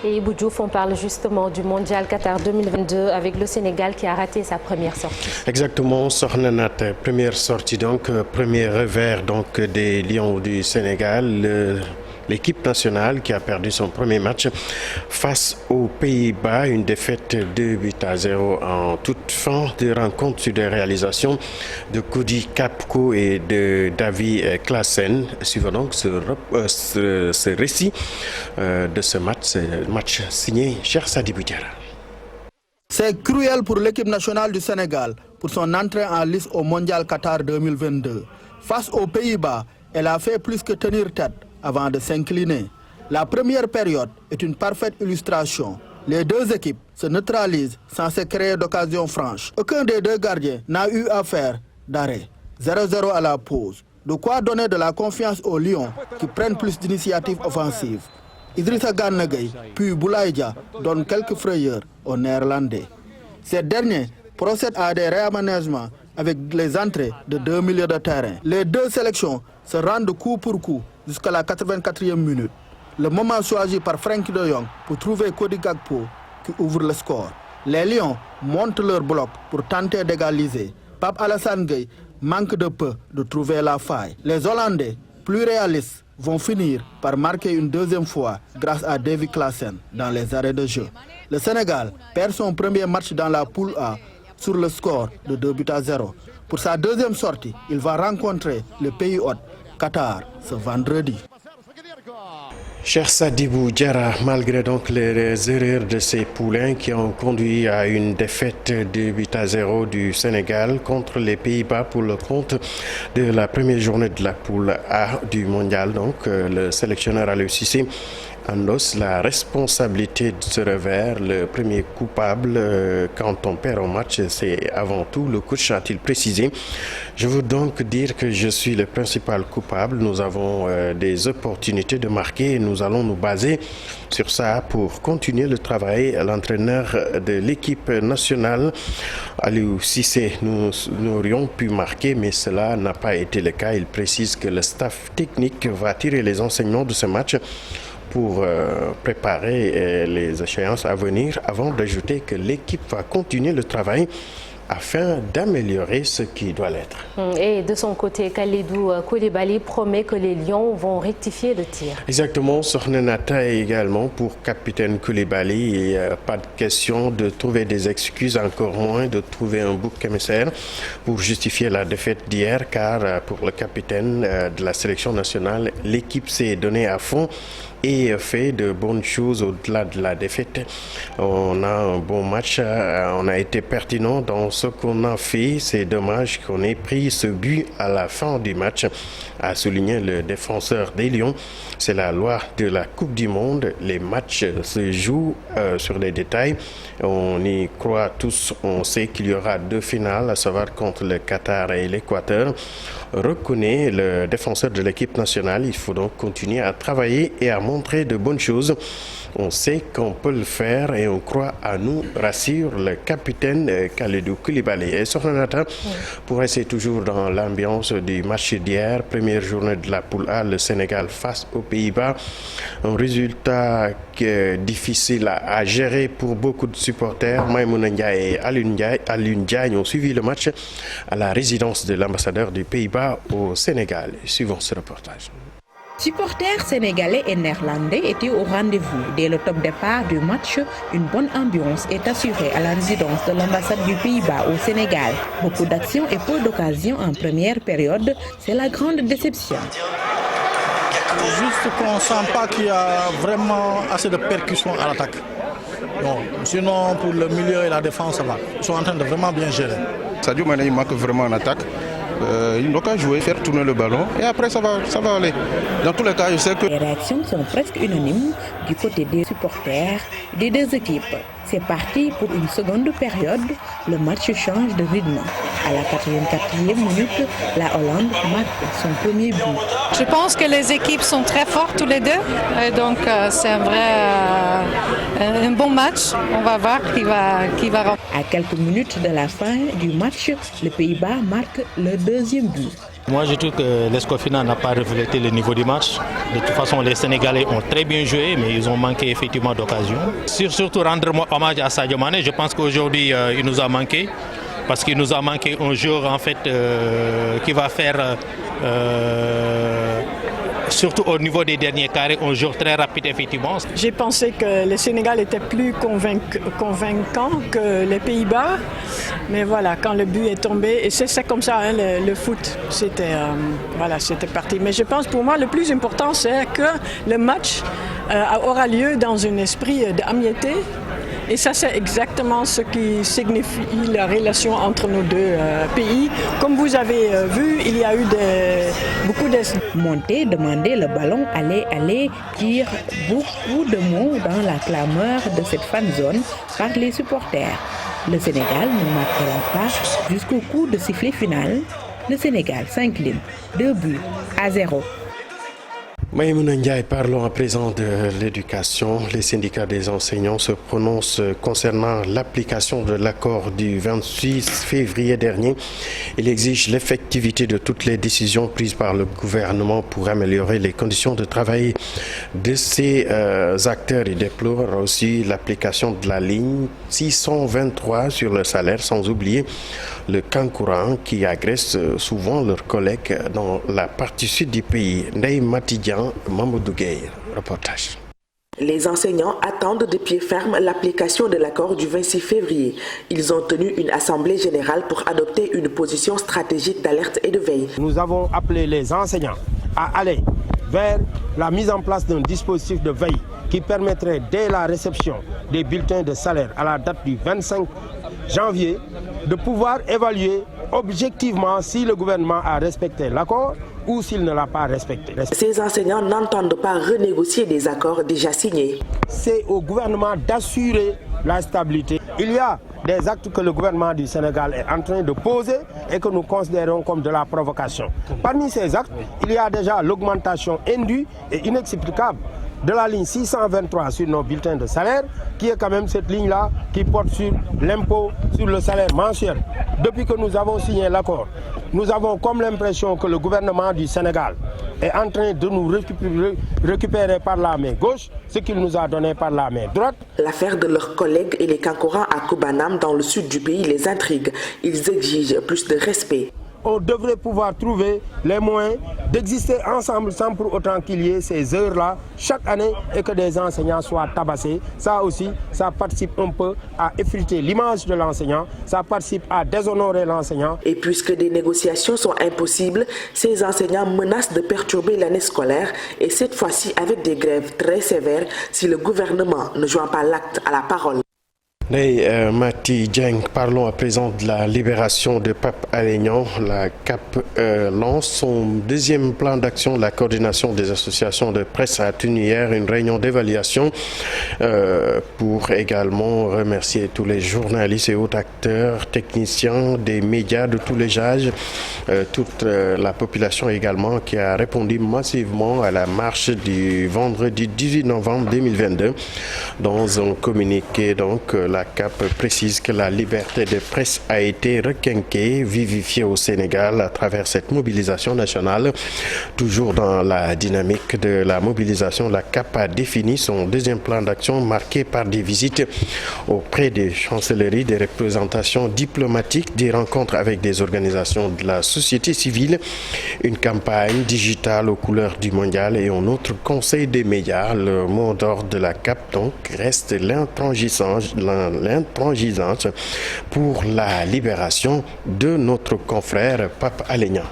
Et Ibou Diouf, on parle justement du Mondial Qatar 2022 avec le Sénégal qui a raté sa première sortie. Exactement, Sokhna Nat, première sortie donc, premier revers donc des Lions du Sénégal. L'équipe nationale qui a perdu son premier match face aux Pays-Bas, une défaite 2-0 en toute fin de rencontre sur des réalisations de Cody Gakpo et de Davy Klaassen. Suivons donc ce récit de ce match signé Cheikh Sadibou Diarra. C'est cruel pour l'équipe nationale du Sénégal pour son entrée en lice au Mondial Qatar 2022. Face aux Pays-Bas, elle a fait plus que tenir tête avant de s'incliner. La première période est une parfaite illustration. Les deux équipes se neutralisent sans se créer d'occasion franche. Aucun des deux gardiens n'a eu à faire d'arrêt. 0-0 à la pause. De quoi donner de la confiance aux Lions qui prennent plus d'initiatives offensives. Idrissa Gana Gueye puis Boulaye Dia donnent quelques frayeurs aux Néerlandais. Ces derniers procèdent à des réaménagements avec les entrées de deux milieux de terrain. Les deux sélections se rendent coup pour coup jusqu'à la 84e minute. Le moment choisi par Frenkie de Jong pour trouver Cody Gakpo qui ouvre le score. Les Lions montent leur bloc pour tenter d'égaliser. Pape Alassane Gueye manque de peu de trouver la faille. Les Hollandais, plus réalistes, vont finir par marquer une deuxième fois grâce à Davy Klaassen dans les arrêts de jeu. Le Sénégal perd son premier match dans la poule A sur le score de 2-0. Pour sa deuxième sortie, il va rencontrer le pays hôte, Qatar, ce vendredi. Cheikh Sadibou Diarra, malgré donc les erreurs de ces poulains qui ont conduit à une défaite de 2-0 du Sénégal contre les Pays-Bas pour le compte de la première journée de la poule A du mondial, donc le sélectionneur Aliou Cissé endosse la responsabilité de ce revers. Le premier coupable quand on perd un match, c'est avant tout le coach, a-t-il précisé. Je veux donc dire que je suis le principal coupable. Nous avons des opportunités de marquer et nous allons nous baser sur ça pour continuer le travail. L'entraîneur de l'équipe nationale, Aliou Cissé, nous aurions pu marquer, mais cela n'a pas été le cas. Il précise que le staff technique va tirer les enseignements de ce match pour préparer les échéances à venir, avant d'ajouter que l'équipe va continuer le travail afin d'améliorer ce qui doit l'être. Et de son côté, Kalidou Koulibaly promet que les Lions vont rectifier le tir. Exactement, Sokhna Nata également pour capitaine Koulibaly. Pas de question de trouver des excuses, encore moins de trouver un bouc émissaire pour justifier la défaite d'hier, car pour le capitaine de la sélection nationale, l'équipe s'est donnée à fond et fait de bonnes choses au-delà de la défaite. On a un bon match, on a été pertinent dans ce qu'on a fait. C'est dommage qu'on ait pris ce but à la fin du match, a souligné le défenseur des Lions. C'est la loi de la Coupe du Monde. Les matchs se jouent sur les détails. On y croit tous. On sait qu'il y aura deux finales, à savoir contre le Qatar et l'Équateur. Reconnaît le défenseur de l'équipe nationale. Il faut donc continuer à travailler et à montrer de bonnes choses. On sait qu'on peut le faire et on croit à nous, rassure le capitaine Kalidou Koulibaly. Et Sokhna Nata, pour rester toujours dans l'ambiance du match d'hier, première journée de la poule A, le Sénégal face aux Pays-Bas. Un résultat difficile à gérer pour beaucoup de supporters. Maïmouna Ndiaye et Alioune Diagne ont suivi le match à la résidence de l'ambassadeur des Pays-Bas au Sénégal. Suivons ce reportage. Supporters sénégalais et néerlandais étaient au rendez-vous. Dès le top départ du match, une bonne ambiance est assurée à la résidence de l'ambassade du Pays-Bas au Sénégal. Beaucoup d'actions et peu d'occasions en première période, c'est la grande déception. Juste qu'on ne sent pas qu'il y a vraiment assez de percussion à l'attaque. Bon, sinon, pour le milieu et la défense, ça va. Ils sont en train de vraiment bien gérer. Sadio Mané, il manque vraiment en attaque. Il n'a qu'à jouer, faire tourner le ballon et après ça va aller. Dans tous les cas, je sais que... Les réactions sont presque unanimes du côté des supporters des deux équipes. C'est parti pour une seconde période. Le match change de rythme. À la 84e minute, la Hollande marque son premier but. Je pense que les équipes sont très fortes tous les deux. Et donc c'est un bon match. On va voir qui va. À quelques minutes de la fin du match, les Pays-Bas marquent le deuxième but. Moi, je trouve que le score final n'a pas reflété le niveau du match. De toute façon, les Sénégalais ont très bien joué, mais ils ont manqué effectivement d'occasion. Surtout rendre hommage à Sadio Mané. Je pense qu'aujourd'hui, il nous a manqué. Parce qu'il nous a manqué un joueur en fait, qui va faire, surtout au niveau des derniers carrés, un joueur très rapide effectivement. J'ai pensé que le Sénégal était plus convaincant que les Pays-Bas. Mais voilà, quand le but est tombé, et c'est comme ça, hein, le foot, c'était parti. Mais je pense pour moi le plus important c'est que le match aura lieu dans un esprit d'amitié. Et ça, c'est exactement ce qui signifie la relation entre nos deux pays. Comme vous avez vu, il y a eu beaucoup de... Monter, demander le ballon, aller, dire beaucoup de mots dans la clameur de cette fan zone par les supporters. Le Sénégal ne marquera pas jusqu'au coup de sifflet final. Le Sénégal s'incline 2-0. Maïmouna Ndiaye, parlons à présent de l'éducation. Les syndicats des enseignants se prononcent concernant l'application de l'accord du 26 février dernier. Il exige l'effectivité de toutes les décisions prises par le gouvernement pour améliorer les conditions de travail de ces acteurs. Il déplore aussi l'application de la ligne 623 sur le salaire, sans oublier le kankourang qui agresse souvent leurs collègues dans la partie sud du pays. Ndeye Matidian, Mamadou Gueye, reportage. Les enseignants attendent de pied ferme l'application de l'accord du 26 février. Ils ont tenu une assemblée générale pour adopter une position stratégique d'alerte et de veille. Nous avons appelé les enseignants à aller vers la mise en place d'un dispositif de veille qui permettrait dès la réception des bulletins de salaire à la date du 25 janvier de pouvoir évaluer objectivement si le gouvernement a respecté l'accord ou s'il ne l'a pas respecté. Ces enseignants n'entendent pas renégocier des accords déjà signés. C'est au gouvernement d'assurer la stabilité. Il y a des actes que le gouvernement du Sénégal est en train de poser et que nous considérons comme de la provocation. Parmi ces actes, il y a déjà l'augmentation indue et inexplicable de la ligne 623 sur nos bulletins de salaire, qui est quand même cette ligne-là qui porte sur l'impôt sur le salaire mensuel. Depuis que nous avons signé l'accord, nous avons comme l'impression que le gouvernement du Sénégal est en train de nous récupérer par la main gauche ce qu'il nous a donné par la main droite. L'affaire de leurs collègues et les kankourans à Kobanam dans le sud du pays les intrigue. Ils exigent plus de respect. On devrait pouvoir trouver les moyens d'exister ensemble sans pour autant qu'il y ait ces heures-là chaque année et que des enseignants soient tabassés. Ça aussi, ça participe un peu à effriter l'image de l'enseignant, ça participe à déshonorer l'enseignant. Et puisque des négociations sont impossibles, ces enseignants menacent de perturber l'année scolaire et cette fois-ci avec des grèves très sévères si le gouvernement ne joint pas l'acte à la parole. Ndeye Mati Dieng, parlons à présent de la libération de Pape Alé Niang. La CAP lance son deuxième plan d'action. La coordination des associations de presse a tenu hier une réunion d'évaluation pour également remercier tous les journalistes et autres acteurs, techniciens des médias de tous les âges, toute la population également qui a répondu massivement à la marche du vendredi 18 novembre 2022. Dans un communiqué, donc, la CAP précise que la liberté de presse a été requinquée, vivifiée au Sénégal à travers cette mobilisation nationale. Toujours dans la dynamique de la mobilisation, la CAP a défini son deuxième plan d'action marqué par des visites auprès des chancelleries, des représentations diplomatiques, des rencontres avec des organisations de la société civile, une campagne digitale aux couleurs du mondial et un autre conseil des médias. Le mot d'ordre de la CAP donc reste l'intransigeance pour la libération de notre confrère Pape Alé Niang.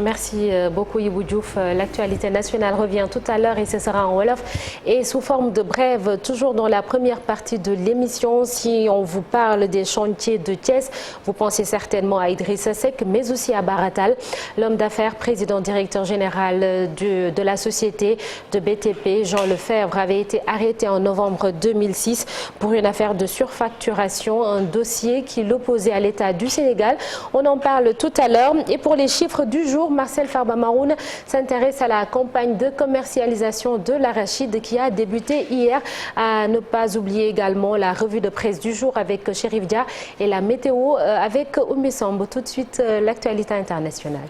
Merci beaucoup Ibou Diouf. L'actualité nationale revient tout à l'heure et ce sera en Wolof et sous forme de brève, toujours dans la première partie de l'émission. Si on vous parle des chantiers de Thiès, vous pensez certainement à Idrissa Seck, mais aussi à Baratal. L'homme d'affaires, président directeur général de la société de BTP, Jean Lefebvre, avait été arrêté en novembre 2006 pour une affaire de surfacturation, un dossier qui l'opposait à l'État du Sénégal. On en parle tout à l'heure. Et pour les chiffres du jour, Marcel Farba-Maroun s'intéresse à la campagne de commercialisation de l'arachide qui a débuté hier. À ne pas oublier également la revue de presse du jour avec Chérif Dia et la météo avec Oumé Sambo. Tout de suite, l'actualité internationale.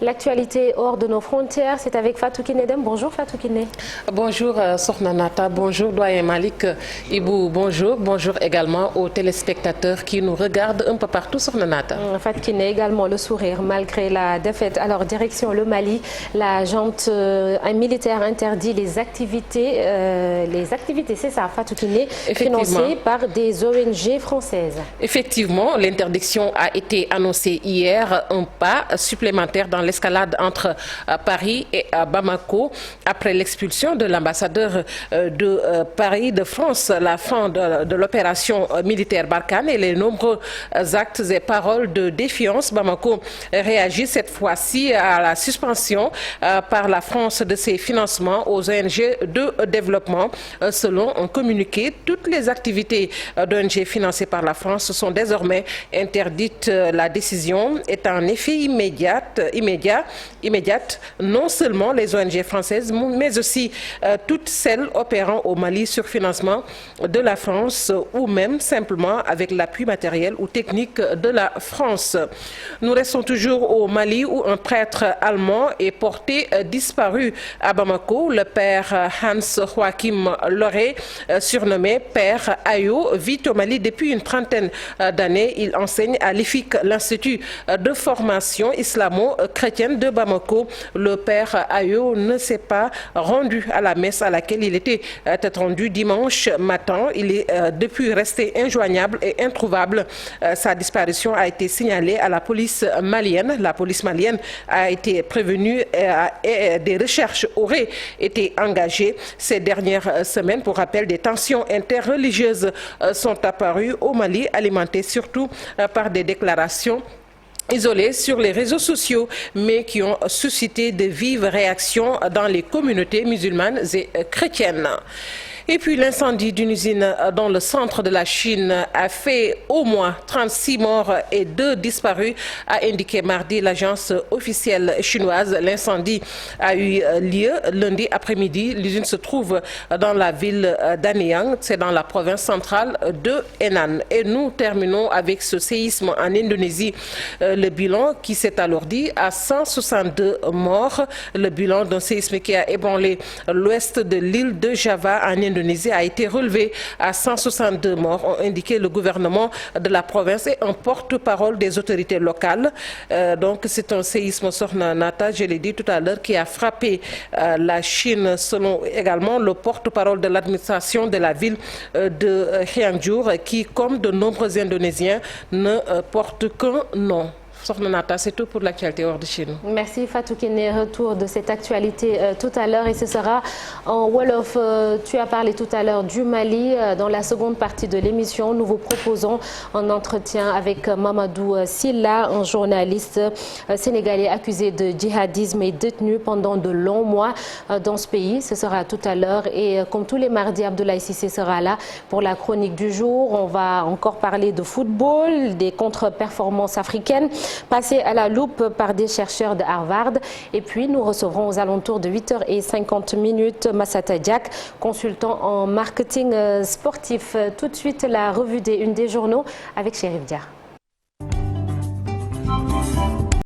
L'actualité hors de nos frontières, c'est avec Fatou Kiné Deme. Bonjour Fatou Kiné. Bonjour Sokhna Nata, bonjour Doyen Malik Ibou, bonjour. Bonjour également aux téléspectateurs qui nous regardent un peu partout Sokhna Nata. Fatou Kiné également le sourire malgré la défaite. Alors direction le Mali, la junte militaire interdit les activités, c'est ça Fatou Kiné, financées par des ONG françaises. Effectivement, l'interdiction a été annoncée hier, un pas supplémentaire dans l'escalade entre Paris et Bamako après l'expulsion de l'ambassadeur de Paris de France, la fin de l'opération militaire Barkhane et les nombreux actes et paroles de défiance. Bamako réagit cette fois-ci à la suspension par la France de ses financements aux ONG de développement. Selon un communiqué, toutes les activités d'ONG financées par la France sont désormais interdites. La décision est en effet immédiate, non seulement les ONG françaises, mais aussi toutes celles opérant au Mali sur financement de la France ou même simplement avec l'appui matériel ou technique de la France. Nous restons toujours au Mali où un prêtre allemand est porté disparu à Bamako. Le père Hans Joachim Loré, surnommé Père Ayo, vit au Mali depuis une trentaine d'années. Il enseigne à l'IFIC, l'Institut de formation islamo-chrétienne de Bamako. Le père Ayo ne s'est pas rendu à la messe à laquelle il était attendu dimanche matin. Il est depuis resté injoignable et introuvable. Sa disparition a été signalée à la police malienne. La police malienne a été prévenue et des recherches auraient été engagées ces dernières semaines. Pour rappel, des tensions interreligieuses sont apparues au Mali, alimentées surtout par des déclarations isolés sur les réseaux sociaux, mais qui ont suscité de vives réactions dans les communautés musulmanes et chrétiennes. Et puis l'incendie d'une usine dans le centre de la Chine a fait au moins 36 morts et 2 disparus, a indiqué mardi l'agence officielle chinoise. L'incendie a eu lieu lundi après-midi. L'usine se trouve dans la ville d'Anyang, c'est dans la province centrale de Henan. Et nous terminons avec ce séisme en Indonésie. Le bilan qui s'est alourdi à 162 morts. Le bilan d'un séisme qui a ébranlé l'ouest de l'île de Java en Indonésie a été relevé à 162 morts, ont indiqué le gouvernement de la province et un porte-parole des autorités locales. Donc c'est un séisme Sokhna Nata, je l'ai dit tout à l'heure, qui a frappé la Chine, selon également le porte-parole de l'administration de la ville de Cianjur, qui, comme de nombreux Indonésiens, ne porte qu'un nom. Sokhna Nata, c'est tout pour l'actualité hors de Chine. Merci Fatou Kiné, retour de cette actualité tout à l'heure et ce sera en Wolof. Tu as parlé tout à l'heure du Mali. Dans la seconde partie de l'émission, nous vous proposons un entretien avec Mamadou Silla, un journaliste sénégalais accusé de djihadisme et détenu pendant de longs mois dans ce pays. Ce sera tout à l'heure et comme tous les mardis, Abdoulaye Cissé sera là pour la chronique du jour. On va encore parler de football, des contre-performances africaines, passé à la loupe par des chercheurs de Harvard. Et puis, nous recevrons aux alentours de 8h50 Massata Diak, consultant en marketing sportif. Tout de suite, la revue des unes des journaux avec Chérif Dia.